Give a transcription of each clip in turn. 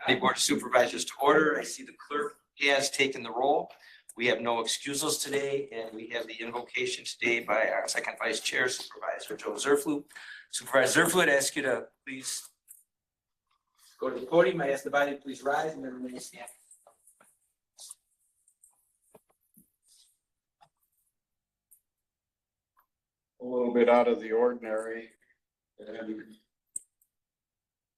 County Board of Supervisors to order. I see the clerk has taken the roll. We have no excusals today, and we have the invocation today by our second vice chair, Supervisor Joe Zerflu. Supervisor Zerflu, I'd ask you to please go to the podium. I ask the body to please rise and everybody stand. A little bit out of the ordinary and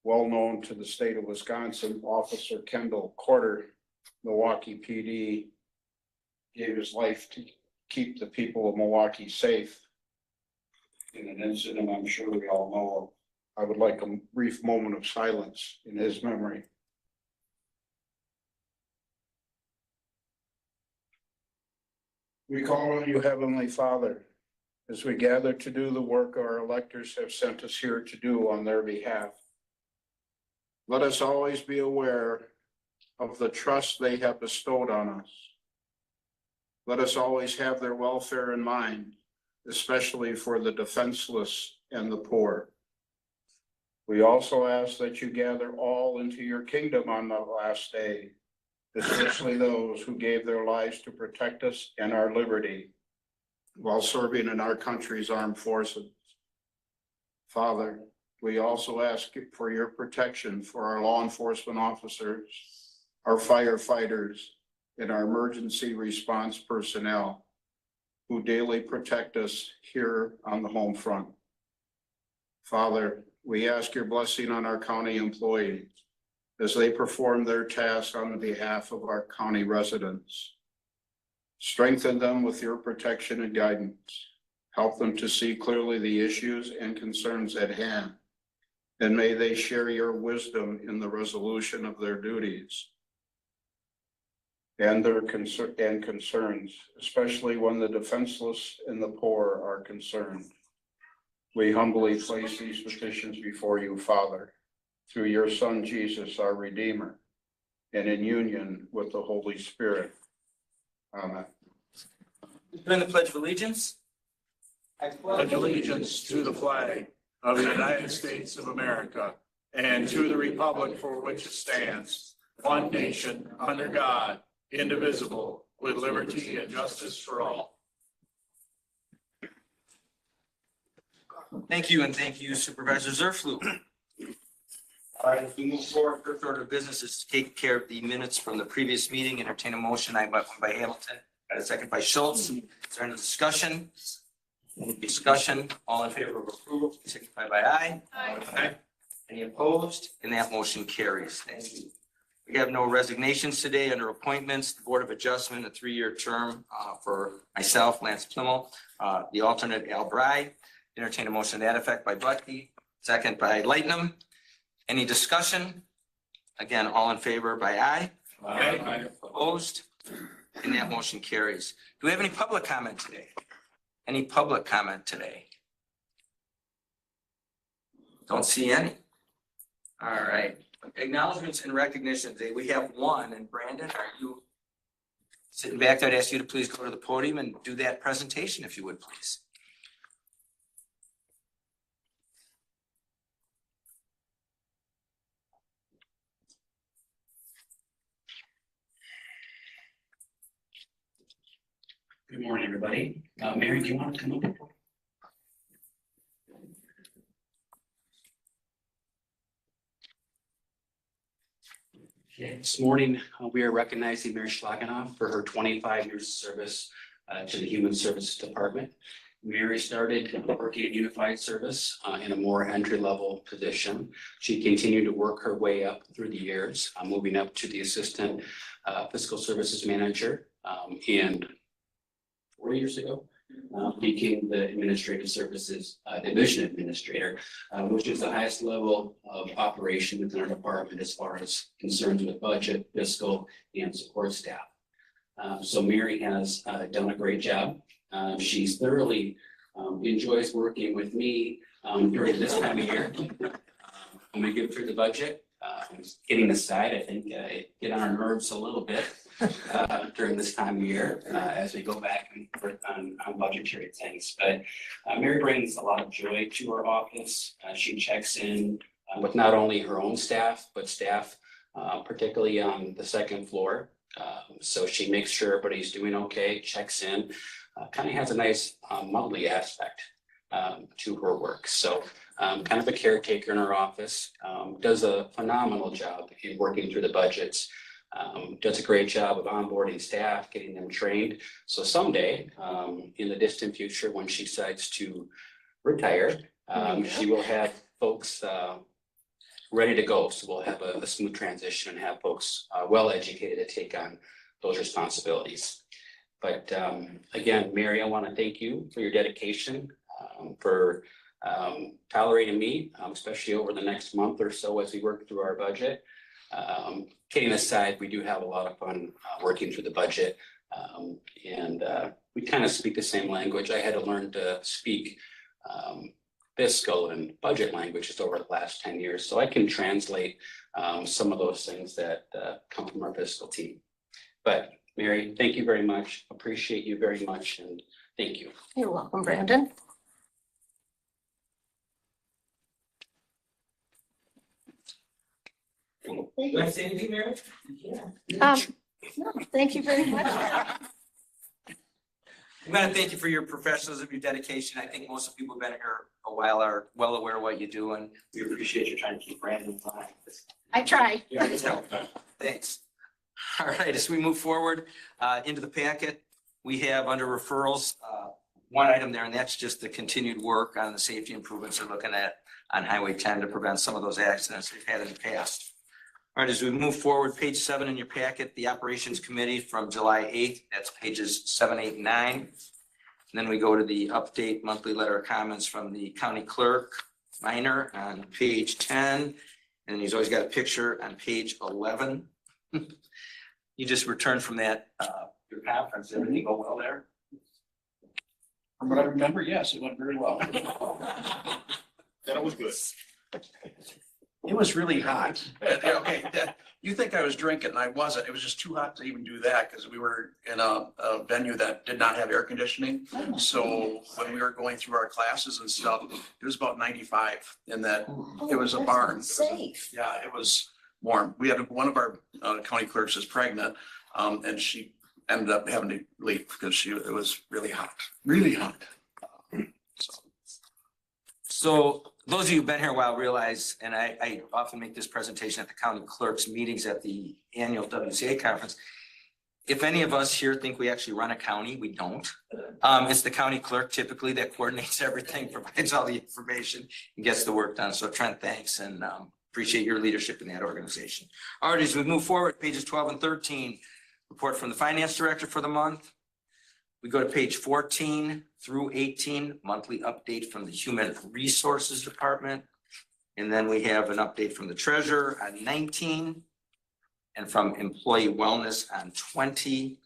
well known to the state of Wisconsin, Officer Kendall Corder, Milwaukee PD, gave his life to keep the people of Milwaukee safe in an incident I'm sure we all know of. I would like a brief moment of silence in his memory. We call on you, Heavenly Father, as we gather to do the work our electors have sent us here to do on their behalf. Let us always be aware of the trust they have bestowed on us. Let us always have their welfare in mind, especially for the defenseless and the poor. We also ask that you gather all into your kingdom on the last day, especially those who gave their lives to protect us and our liberty while serving in our country's armed forces. Father, we also ask for your protection for our law enforcement officers, our firefighters, and our emergency response personnel who daily protect us here on the home front. Father, we ask your blessing on our county employees as they perform their tasks on behalf of our county residents. Strengthen them with your protection and guidance. Help them to see clearly the issues and concerns at hand. And may they share your wisdom in the resolution of their duties and their concerns, especially when the defenseless and the poor are concerned. We humbly place these petitions before you, Father, through your Son, Jesus, our Redeemer, and in union with the Holy Spirit. Amen. During the Pledge of Allegiance. I pledge allegiance to the flag of the United States of America and to the republic for which it stands, one nation, under God, indivisible, with liberty and justice for all. Thank you, and thank you, Supervisor Zerflu. All right, as we move forward, first order of business is to take care of the minutes from the previous meeting. Entertain a motion. I got one by Hamilton, got a second by Schultz. Is there any discussion? Any discussion? All in favor of approval, signify by aye. Aye. Any opposed? And that motion carries. Thank you. We have no resignations today. Under appointments, the Board of Adjustment, a 3-year term for myself, Lance Plimmel, the alternate Al Bry. Entertain a motion to that effect by Butke, second by Lightnum. Any discussion? Again, all in favor by aye. Aye. Opposed? And that motion carries. Do we have any public comment today? Any public comment today? Don't see any. All right. Acknowledgements and recognition today. We have one. And Brandon, are you sitting back there? I'd ask you to please go to the podium and do that presentation if you would, please. Good morning, everybody. Mary, do you want to come up? Okay, this morning, we are recognizing Mary Schlagenoff for her 25 years of service to the Human Services Department. Mary started working at Unified Service in a more entry-level position. She continued to work her way up through the years, moving up to the Assistant Fiscal Services Manager, and 4 years ago, became the Administrative Services Division Administrator, which is the highest level of operation within our department as far as concerns with budget, fiscal, and support staff. So Mary has done a great job. She thoroughly enjoys working with me during this time of year. When we get through the budget, getting aside, I think get on our nerves a little bit during this time of year as we go back and work on budgetary things. But Mary brings a lot of joy to our office. She checks in with not only her own staff, but staff particularly on the second floor. So she makes sure everybody's doing okay, checks in, kind of has a nice motherly aspect to her work. So kind of a caretaker in her office, does a phenomenal job in working through the budgets. Does a great job of onboarding staff, getting them trained. So someday, in the distant future, when she decides to retire, she will have folks ready to go. So we'll have a smooth transition and have folks well-educated to take on those responsibilities. But again, Mary, I want to thank you for your dedication, for tolerating me, especially over the next month or so as we work through our budget. Kidding aside, we do have a lot of fun working through the budget. And we kind of speak the same language. I had to learn to speak fiscal and budget languages over the last 10 years. So I can translate some of those things that come from our fiscal team. But Mary, thank you very much. Appreciate you very much. And thank you. You're welcome, Brandon. You want to say anything, Mary? No, thank you very much. I want to thank you for your professionalism, your dedication. I think most of the people who've been here a while are well aware of what you do, and we appreciate you trying to keep Brandon in line. I tried. Thanks. All right, as we move forward into the packet, we have under referrals, one item there, and that's just the continued work on the safety improvements we're looking at on Highway 10 to prevent some of those accidents we've had in the past. All right, as we move forward, page 7 in your packet, the Operations Committee from July 8th, that's pages 7, 8, and 9. And then we go to the update monthly letter of comments from the County Clerk, Minor, on page 10. And he's always got a picture on page 11. You just returned from that, your conference. Everything go well there? From what I remember, yes, it went very well. That was good. It was really hot. Okay, you think I was drinking and I wasn't. It was just too hot to even do that because we were in a venue that did not have air conditioning. So when we were going through our classes and stuff, it was about 95 in that it was a barn. Safe. Yeah, it was warm. We had one of our county clerks is pregnant and she ended up having to leave because it was really hot, really hot. So those of you who've been here a while realize, and I often make this presentation at the county clerks meetings at the annual WCA conference. If any of us here think we actually run a county, we don't. It's the county clerk typically that coordinates everything, provides all the information and gets the work done. So Trent, thanks, and appreciate your leadership in that organization. All right, as we move forward, pages 12 and 13, report from the finance director for the month. We go to page 14 through 18, monthly update from the Human Resources Department. And then we have an update from the treasurer on 19 and from employee wellness on 20.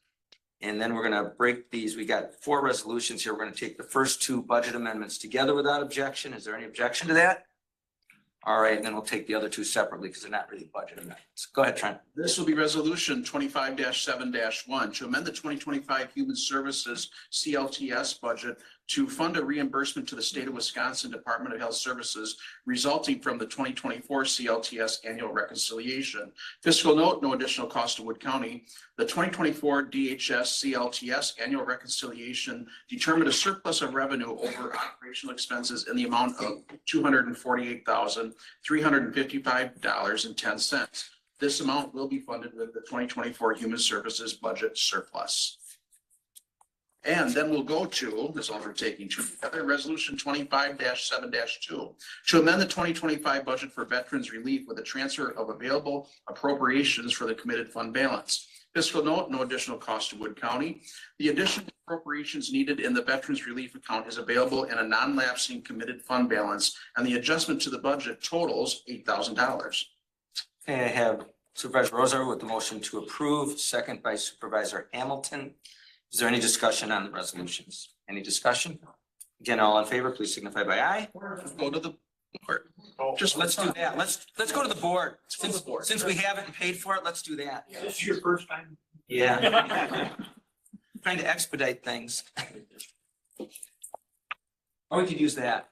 And then we're gonna break these. We got 4 resolutions here. We're gonna take the first 2 budget amendments together without objection. Is there any objection to that? All right, and then we'll take the other 2 separately because they're not really budget amendments. Go ahead, Trent. This will be resolution 25-7-1 to amend the 2025 Human Services CLTS budget to fund a reimbursement to the state of Wisconsin Department of Health Services resulting from the 2024 CLTS annual reconciliation. Fiscal note, no additional cost to Wood County. The 2024 DHS CLTS annual reconciliation determined a surplus of revenue over operational expenses in the amount of $248,355.10. This amount will be funded with the 2024 Human Services budget surplus. And then we'll go to, this all we're taking together, resolution 25-7-2 to amend the 2025 budget for veterans relief with a transfer of available appropriations for the committed fund balance. Fiscal note, no additional cost to Wood County. The additional appropriations needed in the veterans relief account is available in a non-lapsing committed fund balance, and the adjustment to the budget totals $8,000. Okay, I have Supervisor Rosa with the motion to approve, second by Supervisor Hamilton. Is there any discussion on the resolutions? Any discussion? Again, all in favor, please signify by aye. Go to the board. Just let's do that. Let's go to the board. Since we haven't paid for it, let's do that. This is your first time? Yeah. Trying to expedite things. Or we could use that.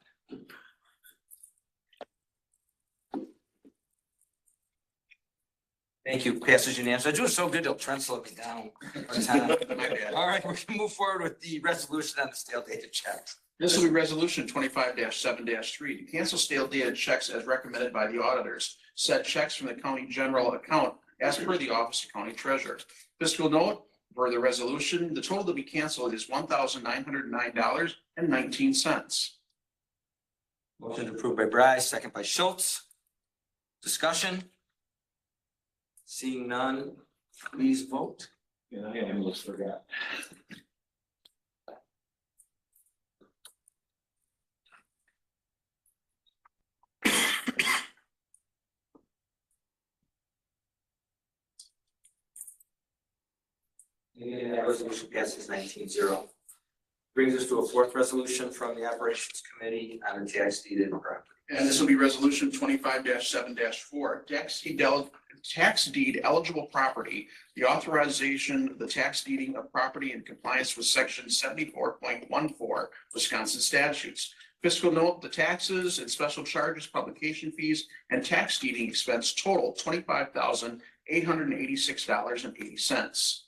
Thank you. Passes unanimously. I'm doing so good till Trent slowed me down. My bad. All right, we can move forward with the resolution on the stale dated checks. This will be resolution 25-7-3 to cancel stale dated checks as recommended by the auditors. Said checks from the county general account as per the office of county treasurer. Fiscal note for the resolution, the total to be canceled is $1,909.19. Motion approved by Bryce, second by Schultz. Discussion? Seeing none, please vote. Yeah, I almost forgot. And that resolution passes 19-0. Brings us to a fourth resolution from the Operations Committee on the tax deeded property. And this will be resolution 25-7-4 tax deed eligible property. The authorization of the tax deeding of property in compliance with section 74.14 Wisconsin statutes. Fiscal note, the taxes and special charges, publication fees, and tax deeding expense total $25,886.80.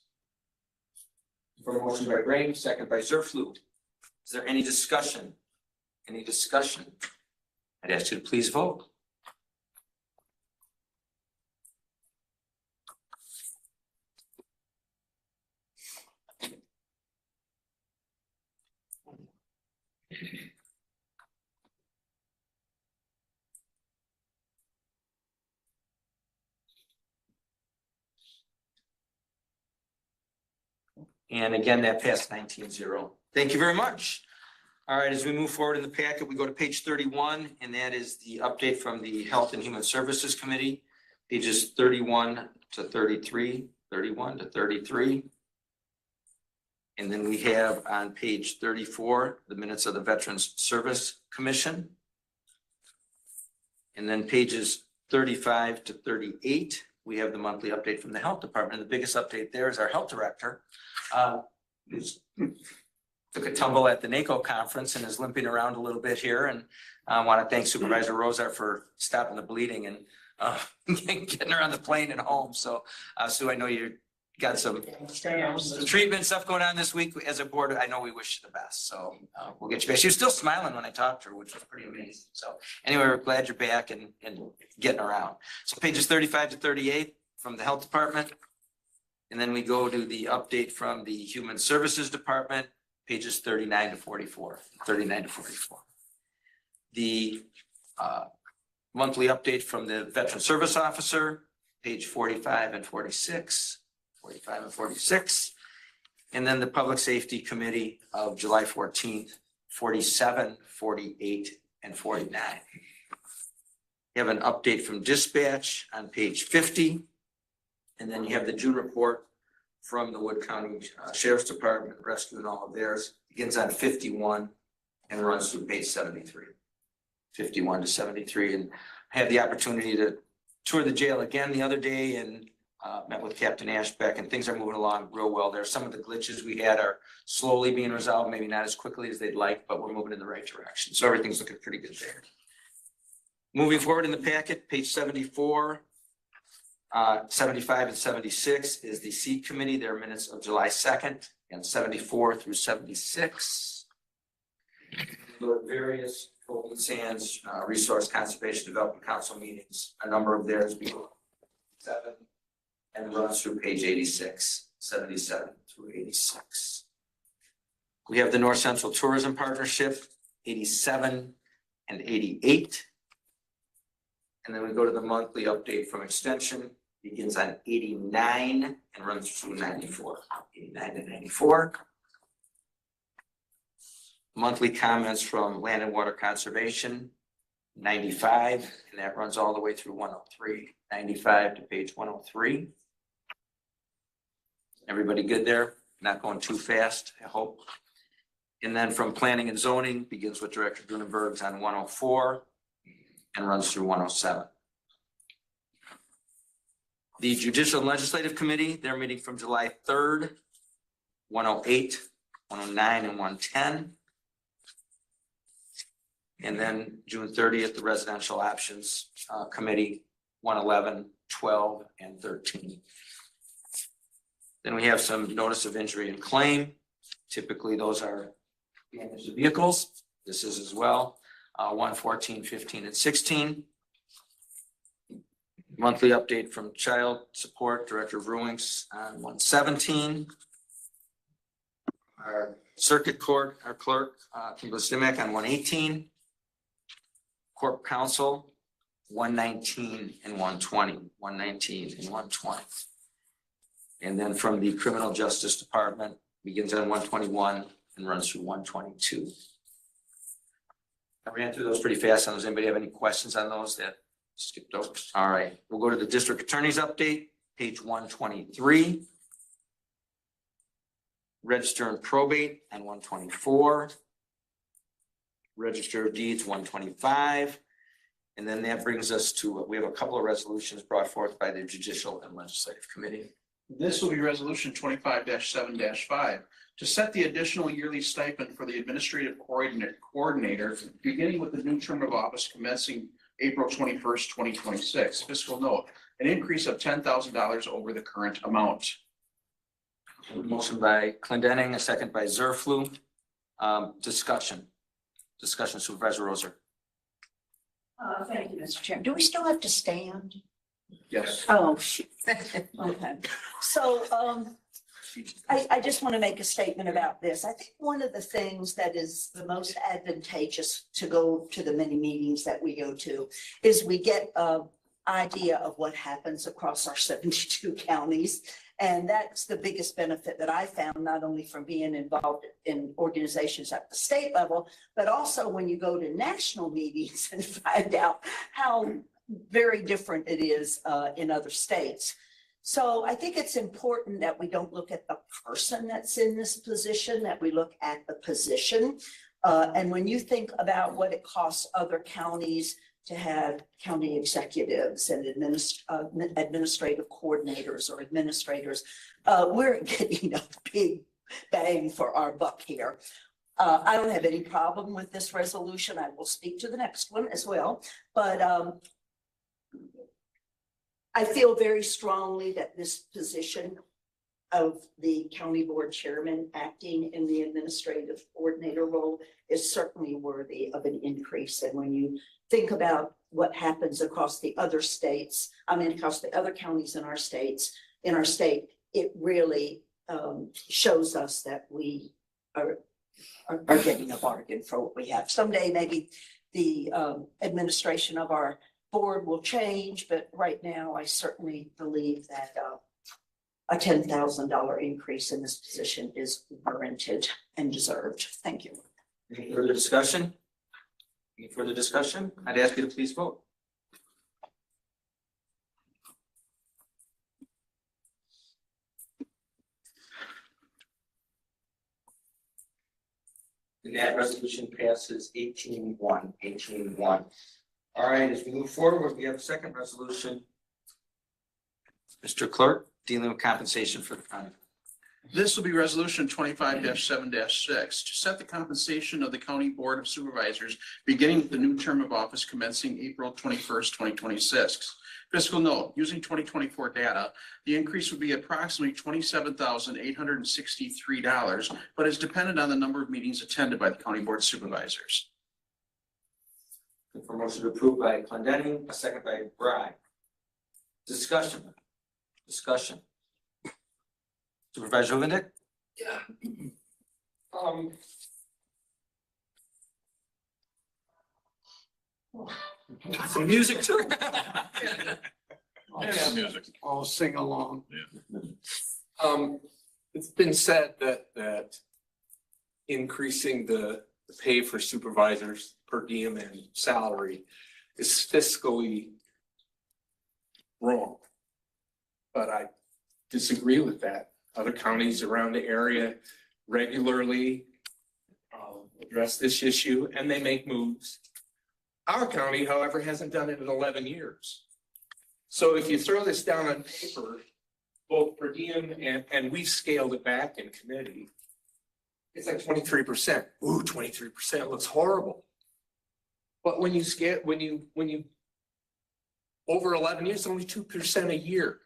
For a motion by Graham, second by Zerflu. Is there any discussion? Any discussion? I'd ask you to please vote. And again, that passed 19-0. Thank you very much. All right, as we move forward in the packet, we go to page 31, and that is the update from the Health and Human Services Committee, pages 31 to 33, 31 to 33. And then we have on page 34, the minutes of the Veterans Service Commission. And then pages 35 to 38, we have the monthly update from the Health Department. The biggest update there is our Health Director, who's took a tumble at the NACO conference and is limping around a little bit here. And I want to thank Supervisor Rozar for stopping the bleeding and getting her on the plane and home. So Sue, I know you got some treatment stuff going on this week as a board. I know we wish you the best. So we'll get you back. She was still smiling when I talked to her, which was pretty amazing. So anyway, we're glad you're back and getting around. So pages 35 to 38 from the Health Department. And then we go to the update from the Human Services Department, pages 39 to 44, 39 to 44. The monthly update from the Veteran Service Officer, page 45 and 46, 45 and 46. And then the Public Safety Committee of July 14th, 47, 48, and 49. You have an update from dispatch on page 50. And then you have the June report from the Wood County Sheriff's Department, rescue and all of theirs, begins on 51 and runs through page 73. 51 to 73. And I had the opportunity to tour the jail again the other day and met with Captain Ashbeck, and things are moving along real well there. Some of the glitches we had are slowly being resolved, maybe not as quickly as they'd like, but we're moving in the right direction. So everything's looking pretty good there. Moving forward in the packet, page 74, 75 and 76 is the Seed Committee, their minutes of July 2nd, and 74 through 76. The various Open Sands Resource Conservation Development Council meetings, a number of theirs below 7 and runs through page 86, 77 through 86. We have the North Central Tourism Partnership, 87 and 88. And then we go to the monthly update from Extension, begins on 89 and runs through 94, 89 to 94. Monthly comments from Land and Water Conservation, 95, and that runs all the way through 103, 95 to page 103. Everybody good there? Not going too fast, I hope. And then from Planning and Zoning, begins with Director Dunenberg's on 104 and runs through 107. The Judicial and Legislative Committee, they're meeting from July 3rd, 108, 109, and 110. And then June 30th, the Residential Options Committee, 111, 12, and 13. Then we have some notice of injury and claim. Typically, those are damaged vehicles. This is as well, 1, 14, 15, and 16. Monthly update from Child Support Director Ruings on 117. Our Circuit Court, our clerk, Kimberly Stimac on 118. Corp Counsel, 119 and 120, 119 and 120. And then from the Criminal Justice Department, begins on 121 and runs through 122. I ran through those pretty fast. Does anybody have any questions on those that skipped over? All right, we'll go to the District Attorney's update, page 123. Register and probate and 124. Register of Deeds 125. And then that brings us to, we have a couple of resolutions brought forth by the Judicial and Legislative Committee. This will be resolution 25-7-5 to set the additional yearly stipend for the administrative coordinator, beginning with the new term of office commencing April 21st, 2026. Fiscal note, an increase of $10,000 over the current amount. Motion by Clendenning, a second by Zerflu. Discussion Supervisor Roser. Thank you, Mr. Chairman. Do we still have to stand? Yes. Oh, shoot. Okay. So, I just want to make a statement about this. I think one of the things that is the most advantageous to go to the many meetings that we go to is we get an idea of what happens across our 72 counties. And that's the biggest benefit that I found, not only from being involved in organizations at the state level, but also when you go to national meetings and find out how very different it is in other states. So I think it's important that we don't look at the person that's in this position, that we look at the position. And when you think about what it costs other counties to have county executives and administrative coordinators or administrators, we're getting a big bang for our buck here. I don't have any problem with this resolution. I will speak to the next one as well, but I feel very strongly that this position of the county board chairman acting in the administrative coordinator role is certainly worthy of an increase. And when you think about what happens across the other states, across the other counties in our state, it really shows us that we are getting a bargain for what we have. Someday, maybe the administration of our board will change, but right now, I certainly believe that a $10,000 increase in this position is warranted and deserved. Thank you. Any further discussion? Any further discussion? I'd ask you to please vote. And that resolution passes 18-1, 18-1. All right, as we move forward, we have a second resolution. Mr. Clerk, dealing with compensation for the county. This will be resolution 25-7-6 to set the compensation of the County Board of Supervisors, beginning with the new term of office commencing April 21st, 2026. Fiscal note, using 2024 data, the increase would be approximately $27,863, but is dependent on the number of meetings attended by the County Board of Supervisors. For motion approved by Clendenning, a second by Bry. Discussion. Supervisor Winnick? Yeah. Some music too. I'll sing along. It's been said that increasing the pay for supervisors per diem and salary is fiscally wrong. But I disagree with that. Other counties around the area regularly address this issue and they make moves. Our county, however, hasn't done it in 11 years. So if you throw this down on paper, both per diem and we've scaled it back in committee, it's like 23%. Ooh, 23% looks horrible. But when you over 11 years, only 2% a year.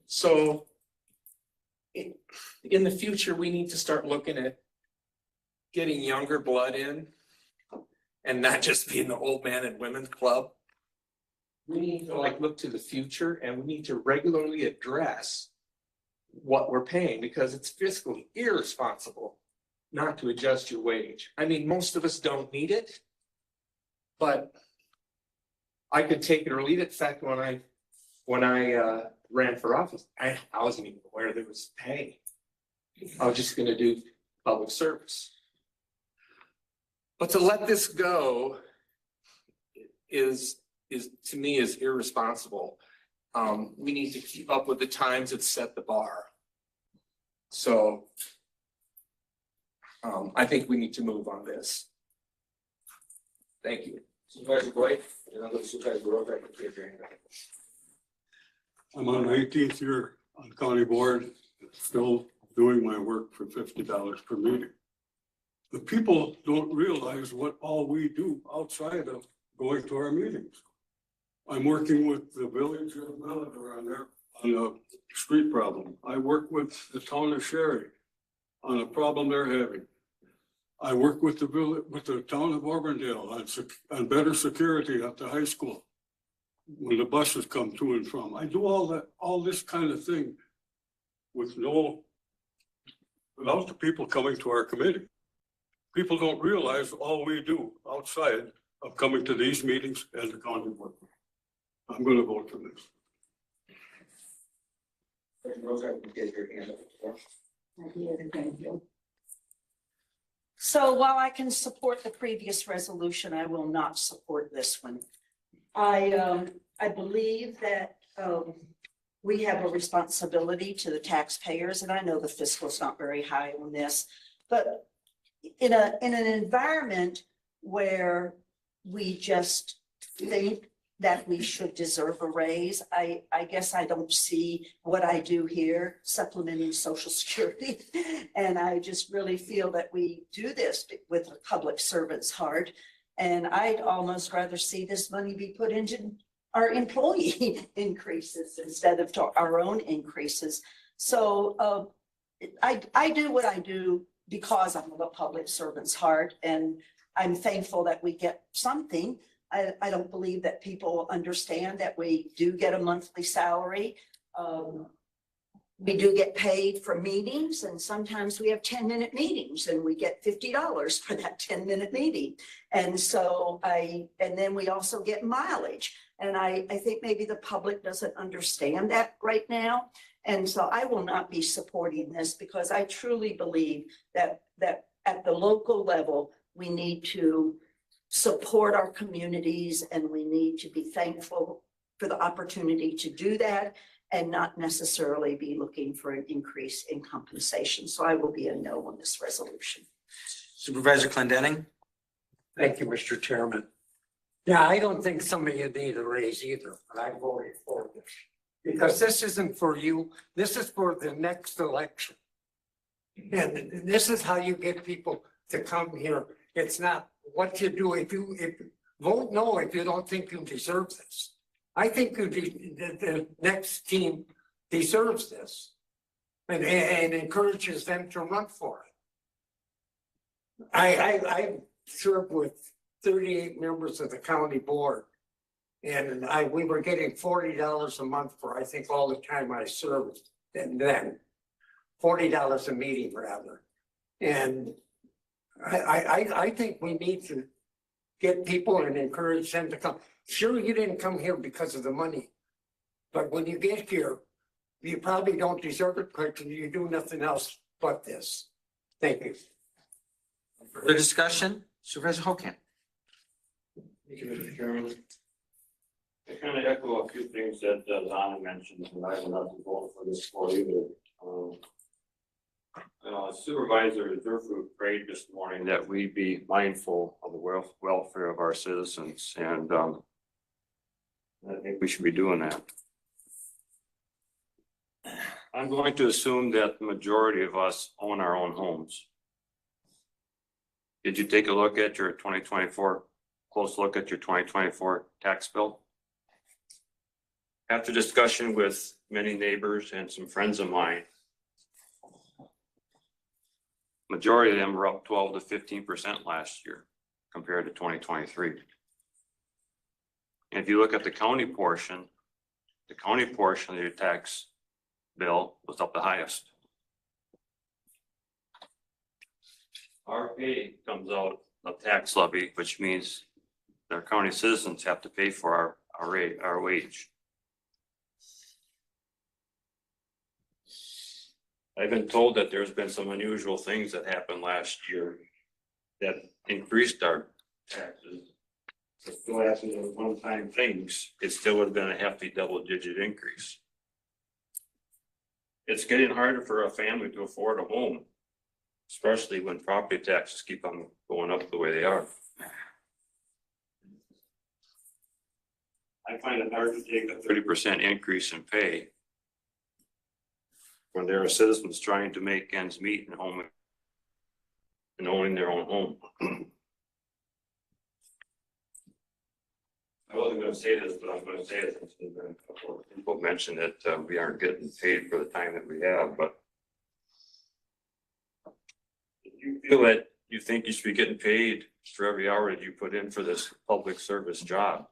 So in the future, we need to start looking at getting younger blood in and not just being the old man and women's club. We need to like look to the future and we need to regularly address what we're paying because it's fiscally irresponsible not to adjust your wage. I mean, most of us don't need it, but I could take it or leave it. In fact, when I ran for office, I wasn't even aware there was pay. I was just gonna do public service. But to let this go is to me is irresponsible. We need to keep up with the times that set the bar. So I think we need to move on this. Thank you. Supervisor Boyd, and I'll go to Supervisor Rovak to give your hand. I'm on my 18th year on county board, still doing my work for $50 per meeting. The people don't realize what all we do outside of going to our meetings. I'm working with the village of Melodor on a street problem. I work with the town of Sherry on a problem they're having. I work with the village, with the town of Auburndale on better security at the high school when the buses come to and from. I do all this kind of thing without the people coming to our committee. People don't realize all we do outside of coming to these meetings and the county board. I'm going to vote for this. Supervisor Rovak, get your hand up. Thank you. So while I can support the previous resolution, I will not support this one. I believe that we have a responsibility to the taxpayers, and I know the fiscal is not very high on this, but in an environment where we just think that we should deserve a raise, I guess I don't see what I do here supplementing Social Security. And I just really feel that we do this with a public servant's heart. And I'd almost rather see this money be put into our employee increases instead of to our own increases. So I do what I do because I'm of a public servant's heart, and I'm thankful that we get something. I don't believe that people understand that we do get a monthly salary. We do get paid for meetings, and sometimes we have 10-minute meetings and we get $50 for that 10-minute meeting. And so and then we also get mileage. And I think maybe the public doesn't understand that right now. And so I will not be supporting this because I truly believe that at the local level, we need to support our communities, and we need to be thankful for the opportunity to do that and not necessarily be looking for an increase in compensation. So I will be a no on this resolution. Supervisor Clendenning. Thank you, Mr. Chairman. Yeah, I don't think somebody need a raise either, but I voted for this. Because this isn't for you, this is for the next election. And this is how you get people to come here. It's not what you do. If you vote no if you don't think you deserve this. I think the next team deserves this and encourages them to run for it. I served with 38 members of the county board, and we were getting $40 a month for I think all the time I served, and then $40 a meeting rather. And I think we need to get people and encourage them to come. Sure, you didn't come here because of the money, but when you get here, you probably don't deserve it because you do nothing else but this. Thank you. Further discussion? Supervisor Hokan. Thank you, Mr. Chairman. I kind of echo a few things that Donna mentioned, and I will not be voting for this for either. Supervisor Zerflu prayed this morning that we be mindful of the welfare of our citizens, and I think we should be doing that. I'm going to assume that the majority of us own our own homes. Did you take a look at your 2024, close look at your 2024 tax bill? After discussion with many neighbors and some friends of mine, majority of them were up 12 to 15% last year compared to 2023. And if you look at the county portion of your tax bill was up the highest. Our pay comes out of tax levy, which means our county citizens have to pay for our rate, our wage. I've been told that there's been some unusual things that happened last year that increased our taxes. If it still happened as one-time things, it still would have been a hefty double-digit increase. It's getting harder for a family to afford a home, especially when property taxes keep on going up the way they are. I find it hard to take a 30% increase in pay when there are citizens trying to make ends meet and owning their own home. I wasn't gonna say this, but I'm gonna say it. People mentioned that we aren't getting paid for the time that we have, but if you feel that you think you should be getting paid for every hour that you put in for this public service job,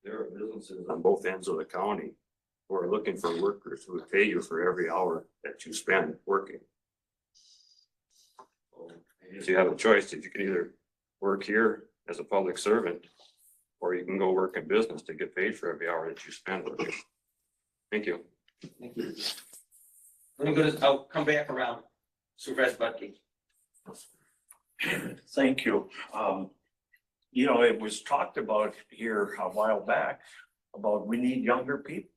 there are businesses on both ends of the county who are looking for workers who would pay you for every hour that you spend working. So you have a choice. If you can either work here as a public servant, or you can go work in business to get paid for every hour that you spend working. Thank you. Thank you. I'll come back around. Supervisor Budke. Thank you. You know, it was talked about here a while back about we need younger people.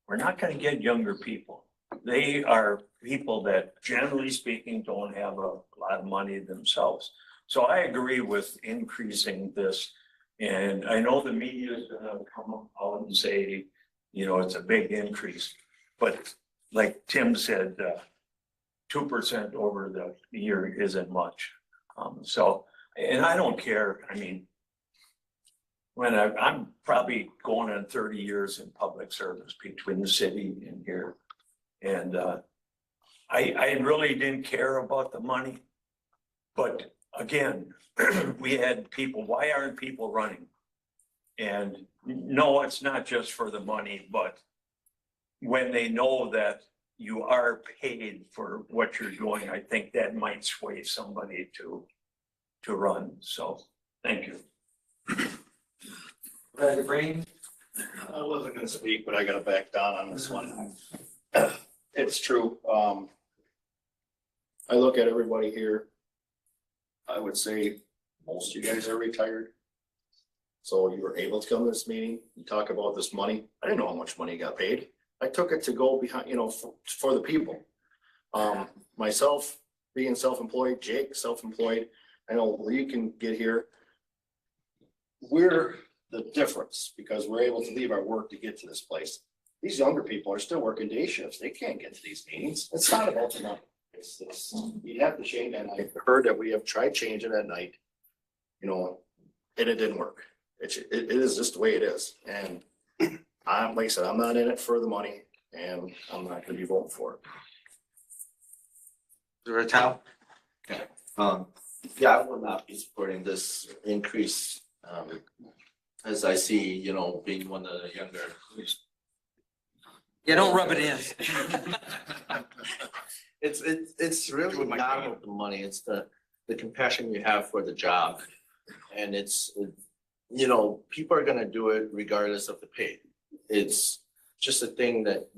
We're not gonna get younger people. They are people that generally speaking don't have a lot of money themselves. So I agree with increasing this. And I know the media is gonna come out and say, you know, it's a big increase. But like Tim said, 2% over the year isn't much. And I don't care. I mean, when I'm probably going on 30 years in public service between the city and here. And I really didn't care about the money. But again, we had people, why aren't people running? And no, it's not just for the money, but when they know that you are paid for what you're doing, I think that might sway somebody to run. So, thank you. Supervisor Breen. I wasn't gonna speak, but I gotta back down on this one. It's true. I look at everybody here. I would say most of you guys are retired. So you were able to come to this meeting, you talk about this money. I didn't know how much money got paid. I took it to go behind, you know, for the people. Myself being self-employed, Jake self-employed. I know Lee can get here. We're the difference because we're able to leave our work to get to this place. These younger people are still working day shifts. They can't get to these meetings. It's not about the money. It's this, you have to change. And I heard that we have tried changing at night, you know, and it didn't work. It is just the way it is. And I'm, like I said, I'm not in it for the money and I'm not gonna be voting for it. Tao. Yeah, I will not be supporting this increase, as I see, you know, being one of the younger. Yeah, don't rub it in. It's really not about the money, it's the compassion you have for the job. And you know, people are gonna do it regardless of the pay. It's just a thing that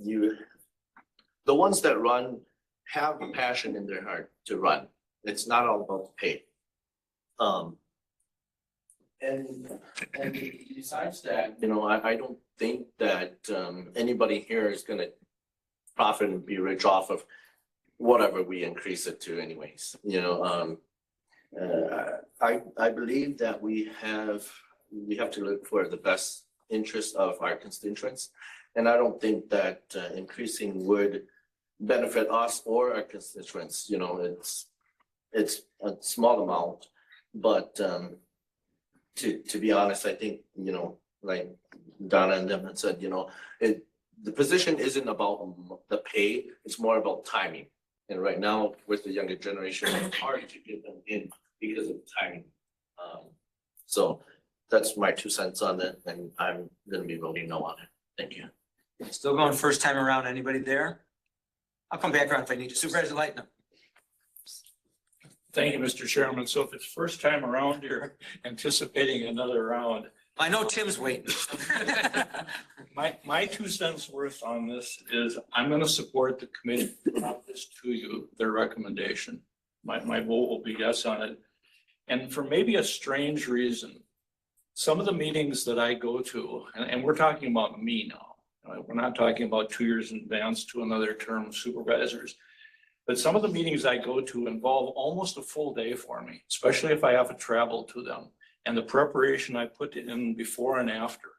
the ones that run have a passion in their heart to run. It's not all about the pay. And besides that, you know, I don't think that anybody here is gonna profit and be rich off of whatever we increase it to anyways, you know. I believe that we have to look for the best interest of our constituents. And I don't think that increasing would benefit us or our constituents, you know, it's a small amount, but to be honest, I think, you know, like Donna and them and said, the position isn't about the pay, it's more about timing. And right now, with the younger generation, it's hard to get them in because of timing. So that's my 2 cents on it, and I'm gonna be voting no on it. Thank you. Still going first time around. Anybody there? I'll come back around if I need to. Supervisor Lightning. Thank you, Mr. Chairman. So if it's first time around, you're anticipating another round. I know Tim's waiting. My 2 cents worth on this is I'm gonna support the committee, brought this to you, their recommendation. My vote will be yes on it. And for maybe a strange reason, some of the meetings that I go to, and we're talking about me now, we're not talking about 2 years in advance to another term of supervisors. But some of the meetings I go to involve almost a full day for me, especially if I have to travel to them. And the preparation I put in before and after.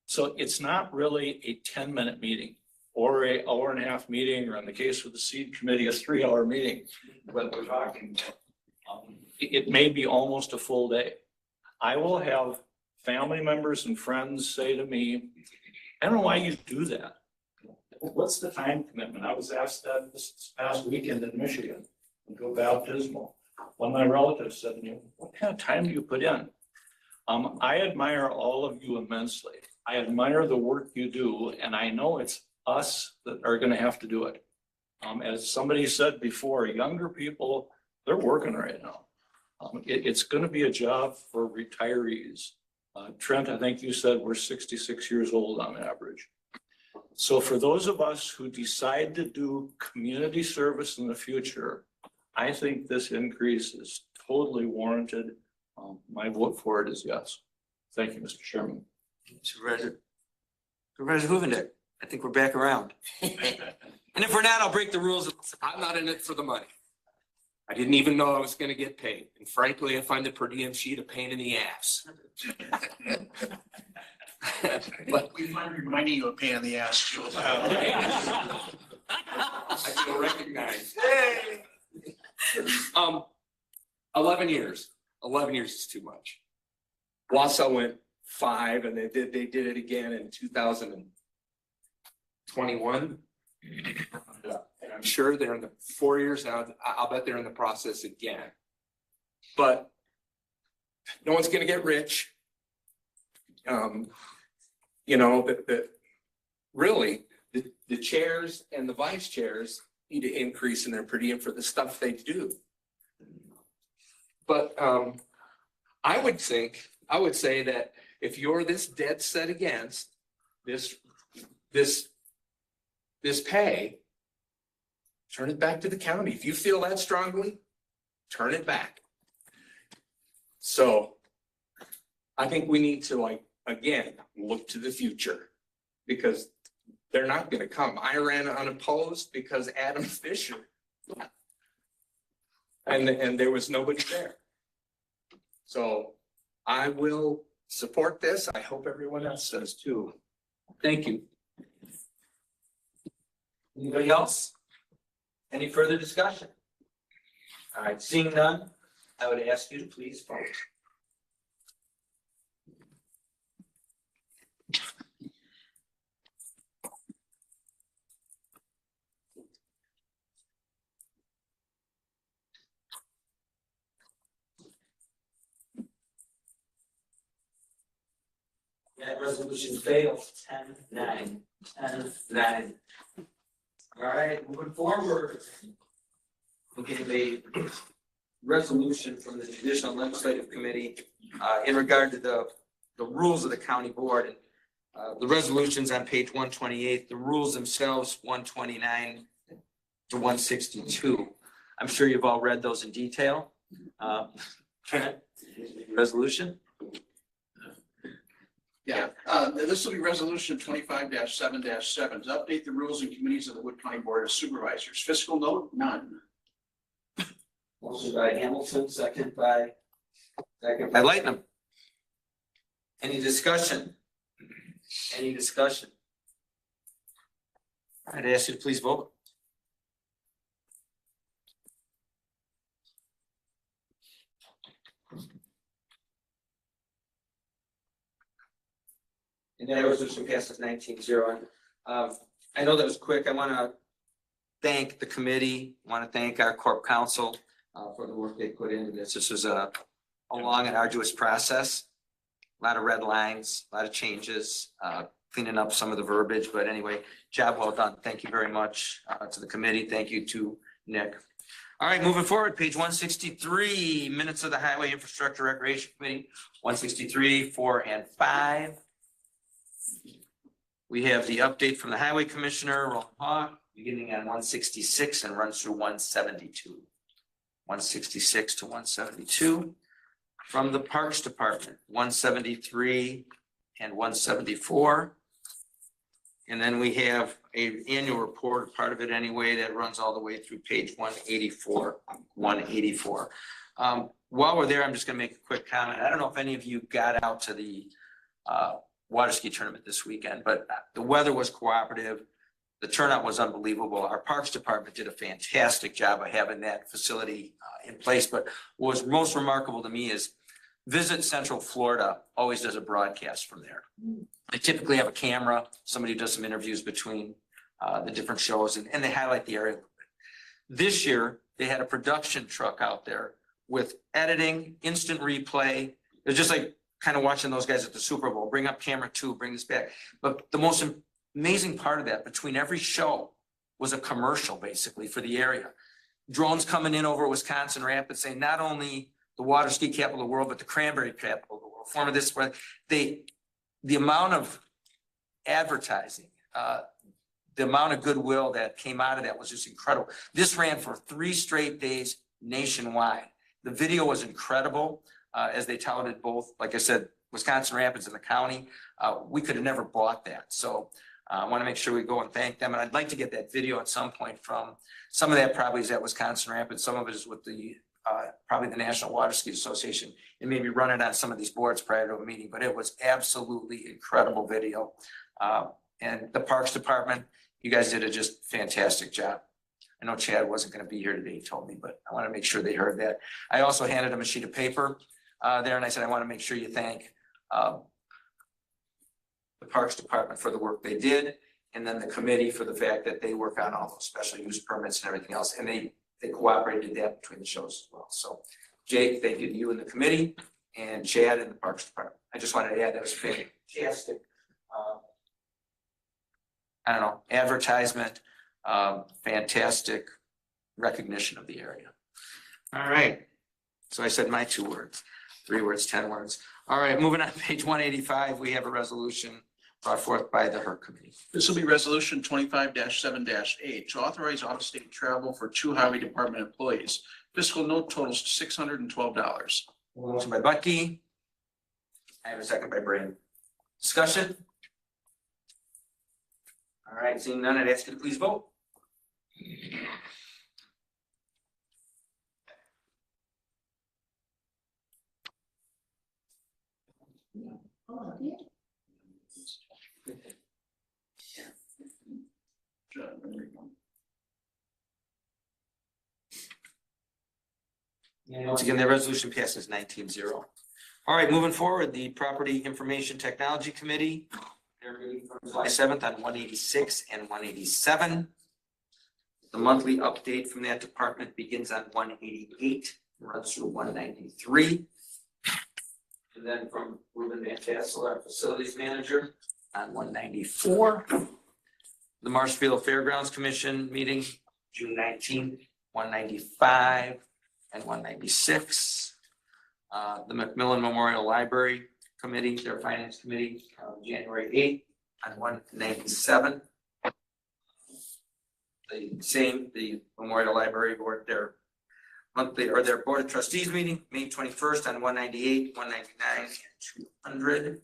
So it's not really a 10-minute meeting or a hour-and-a-half meeting, or in the case of the seed committee, a 3-hour meeting. When we're talking, it may be almost a full day. I will have family members and friends say to me, I don't know why you do that. What's the time commitment? I was asked that this past weekend in Michigan, go baptismal. One of my relatives said to me, what kind of time do you put in? I admire all of you immensely. I admire the work you do, and I know it's us that are gonna have to do it. As somebody said before, younger people, they're working right now. It's gonna be a job for retirees. Trent, I think you said we're 66 years old on average. So for those of us who decide to do community service in the future, I think this increase is totally warranted. My vote for it is yes. Thank you, Mr. Chairman. Supervisor Hoovendick, I think we're back around. And if we're not, I'll break the rules. I'm not in it for the money. I didn't even know I was gonna get paid. And frankly, I find the per diem sheet a pain in the ass. But we might be reminding you of a pain in the ass, Joe. I feel recognized. 11 years. 11 years is too much. Wausau went 5, and they did it again in 2021. And I'm sure they're in the 4 years now. I'll bet they're in the process again. But no one's gonna get rich. Really, the chairs and the vice chairs need to increase in their per diem for the stuff they do. But I would say that if you're this dead set against this pay, turn it back to the county. If you feel that strongly, turn it back. So I think we need to again, look to the future, because they're not gonna come. I ran unopposed because Adam Fisher left. And there was nobody there. So I will support this. I hope everyone else does too. Thank you. Anybody else? Any further discussion? All right, seeing none, I would ask you to please vote. That resolution fails, 10-9. 10-9. All right, moving forward. Looking at a resolution from the Judicial Legislative Committee in regard to the rules of the county board. The resolution's on page 128, the rules themselves, 129 to 162. I'm sure you've all read those in detail. Resolution? Yeah, this will be resolution 25-7-7 to update the rules and committees of the Wood County Board of Supervisors. Fiscal note, none. Motion by Hamilton, second by Lightnum. Any discussion? Any discussion? I'd ask you to please vote. And that resolution passes 19-0. I know that was quick. I want to thank the committee, want to thank our corp counsel for the work they put into this. This was a long and arduous process. A lot of red lines, a lot of changes, cleaning up some of the verbiage, but anyway, job well done. Thank you very much to the committee. Thank you to Nick. All right, moving forward, page 163, minutes of the Highway Infrastructure Recreation Committee, 163, 4 and 5. We have the update from the Highway Commissioner, Roland Hawk, beginning on 166 and runs through 172. 166 to 172. From the Parks Department, 173 and 174. And then we have an annual report, part of it anyway, that runs all the way through page 184. 184. While we're there, I'm just going to make a quick comment. I don't know if any of you got out to the water ski tournament this weekend, but the weather was cooperative. The turnout was unbelievable. Our Parks Department did a fantastic job of having that facility in place. But what was most remarkable to me is Visit Central Florida always does a broadcast from there. They typically have a camera, somebody who does some interviews between the different shows, and they highlight the area a little bit. This year, they had a production truck out there with editing, instant replay. It was just like kind of watching those guys at the Super Bowl, bring up camera 2, bring this back. But the most amazing part of that, between every show, was a commercial basically for the area. Drones coming in over Wisconsin Rapids saying not only the water ski capital of the world, but the cranberry capital of the world. Former this, the amount of advertising, the amount of goodwill that came out of that was just incredible. This ran for 3 straight days nationwide. The video was incredible as they touted both, like I said, Wisconsin Rapids and the county. We could have never bought that. So I want to make sure we go and thank them. And I'd like to get that video at some point from some of that probably is at Wisconsin Rapids. Some of it is with the probably the National Water Ski Association, and maybe run it on some of these boards prior to a meeting, but it was absolutely incredible video. And the Parks Department, you guys did a just fantastic job. I know Chad wasn't going to be here today, he told me, but I want to make sure they heard that. I also handed him a sheet of paper there, and I said, I want to make sure you thank the Parks Department for the work they did, and then the committee for the fact that they work on all those special use permits and everything else, and they cooperated that between the shows as well. So Jake, thank you to you and the committee, and Chad and the Parks Department. I just wanted to add that was fantastic. I don't know, advertisement, fantastic recognition of the area. All right. So I said my 2 words, 3 words, 10 words. All right, moving on to page 185, we have a resolution brought forth by the HERC committee. This will be resolution 25-7-8 to authorize out-of-state travel for 2 highway department employees. Fiscal note totals $612. Motion by Bucky. I have a second by Brandon. Discussion? All right, seeing none, I'd ask you to please vote. And once again, the resolution passes 19-0. All right, moving forward, the Property Information Technology Committee. They're meeting from July 7th on 186 and 187. The monthly update from that department begins on 188, runs through 193. And then from Ruben Van Tassel, our facilities manager, on 194. The Marshfield Fairgrounds Commission meeting, June 19th, 195 and 196. The Macmillan Memorial Library Committee, their Finance Committee, January 8th on 197. The Memorial Library Board, their monthly or their Board of Trustees meeting, May 21st on 198, 199, and 200.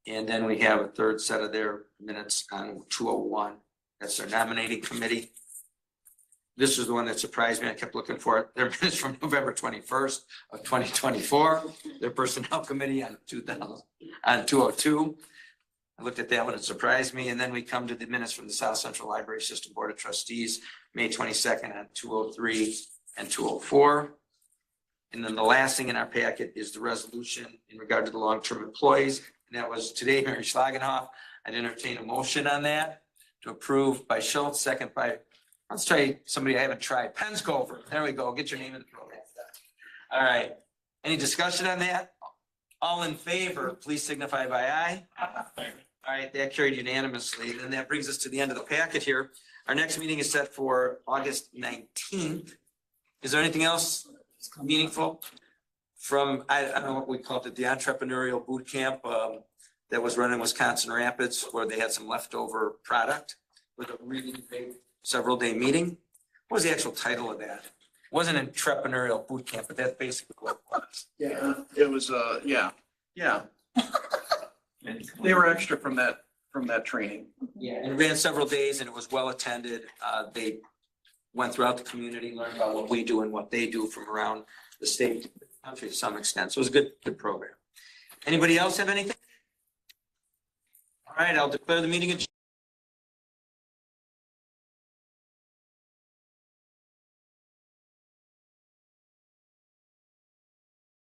And then we have a third set of their minutes on 201. That's their nominating committee. This is the one that surprised me. I kept looking for it. Their minutes from November 21st of 2024. Their personnel committee on 202. I looked at that one, it surprised me. And then we come to the minutes from the South Central Library System Board of Trustees, May 22nd on 203 and 204. And then the last thing in our packet is the resolution in regard to the long-term employees. And that was today, Mary Schlagenhoff. I'd entertain a motion on that to approve by Schultz, second by, let's try somebody I haven't tried, Penscover. There we go. Get your name in the program. All right. Any discussion on that? All in favor, please signify by aye. All right, that carried unanimously. Then that brings us to the end of the packet here. Our next meeting is set for August 19th. Is there anything else meaningful from, I don't know what we called it, the entrepreneurial boot camp that was run in Wisconsin Rapids, where they had some leftover product with a really big several day meeting? What was the actual title of that? It wasn't an entrepreneurial boot camp, but that's basically what it was. Yeah, it was, yeah. They were extra from that training. Yeah. And it ran several days and it was well attended. They went throughout the community, learned about what we do and what they do from around the state, country to some extent. So it was a good program. Anybody else have anything? All right, I'll declare the meeting adjourned.